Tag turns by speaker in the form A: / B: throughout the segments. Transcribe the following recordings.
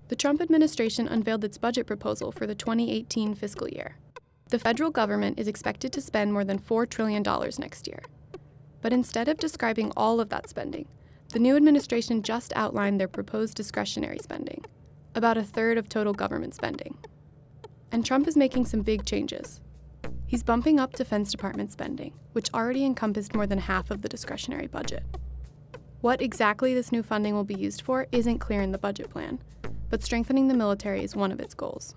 A: The Trump administration unveiled its budget proposal for the 2018 fiscal year. The federal government is expected to spend more than $4 trillion next year. But instead of describing all of that spending, the new administration just outlined their proposed discretionary spending, about a third of total government spending. And Trump is making some big changes. He's bumping up Defense Department spending, which already encompassed more than half of the discretionary budget. What exactly this new funding will be used for isn't clear in the budget plan, but strengthening the military is one of its goals.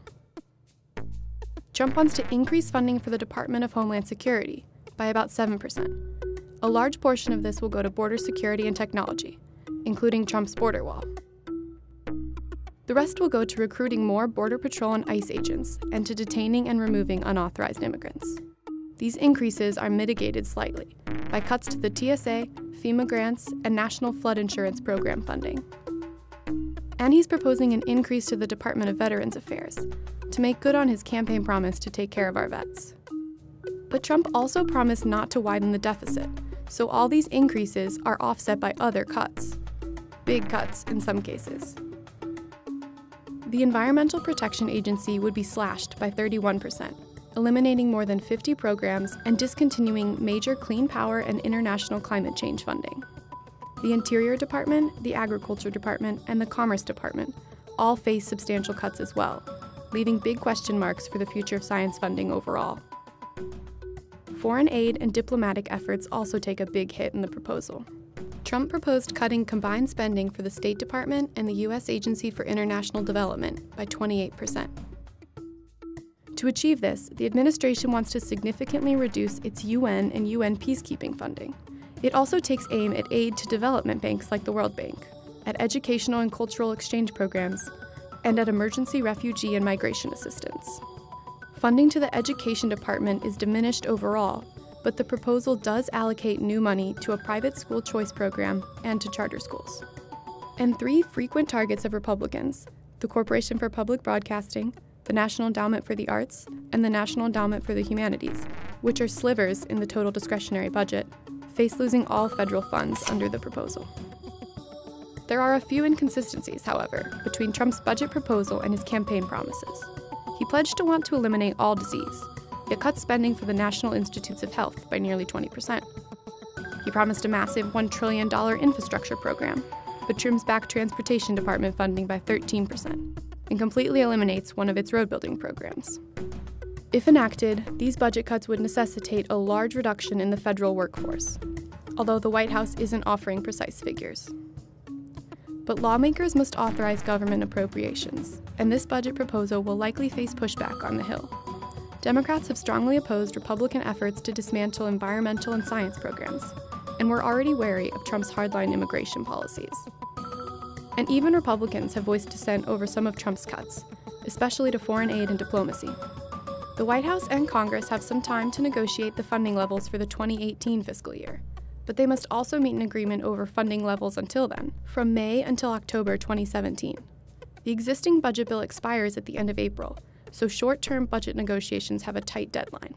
A: Trump wants to increase funding for the Department of Homeland Security by about 7%. A large portion of this will go to border security and technology, including Trump's border wall. The rest will go to recruiting more Border Patrol and ICE agents and to detaining and removing unauthorized immigrants. These increases are mitigated slightly by cuts to the TSA, FEMA grants, and National Flood Insurance Program funding. And he's proposing an increase to the Department of Veterans Affairs to make good on his campaign promise to take care of our vets. But Trump also promised not to widen the deficit, so all these increases are offset by other cuts. Big cuts in some cases. The Environmental Protection Agency would be slashed by 31%, eliminating more than 50 programs and discontinuing major clean power and international climate change funding. The Interior Department, the Agriculture Department, and the Commerce Department all face substantial cuts as well, leaving big question marks for the future of science funding overall. Foreign aid and diplomatic efforts also take a big hit in the proposal. Trump proposed cutting combined spending for the State Department and the U.S. Agency for International Development by 28%. To achieve this, the administration wants to significantly reduce its UN and UN peacekeeping funding. It also takes aim at aid to development banks like the World Bank, at educational and cultural exchange programs, and at emergency refugee and migration assistance. Funding to the Education Department is diminished overall, but the proposal does allocate new money to a private school choice program and to charter schools. And three frequent targets of Republicans, the Corporation for Public Broadcasting, the National Endowment for the Arts, and the National Endowment for the Humanities, which are slivers in the total discretionary budget, face losing all federal funds under the proposal. There are a few inconsistencies, however, between Trump's budget proposal and his campaign promises. He pledged to want to eliminate all disease, yet cut spending for the National Institutes of Health by nearly 20%. He promised a massive $1 trillion infrastructure program, but trims back Transportation Department funding by 13% and completely eliminates one of its road-building programs. If enacted, these budget cuts would necessitate a large reduction in the federal workforce, although the White House isn't offering precise figures. But lawmakers must authorize government appropriations, and this budget proposal will likely face pushback on the Hill. Democrats have strongly opposed Republican efforts to dismantle environmental and science programs, and were already wary of Trump's hardline immigration policies. And even Republicans have voiced dissent over some of Trump's cuts, especially to foreign aid and diplomacy. The White House and Congress have some time to negotiate the funding levels for the 2018 fiscal year, but they must also meet an agreement over funding levels until then, from May until October 2017. The existing budget bill expires at the end of April, so short-term budget negotiations have a tight deadline.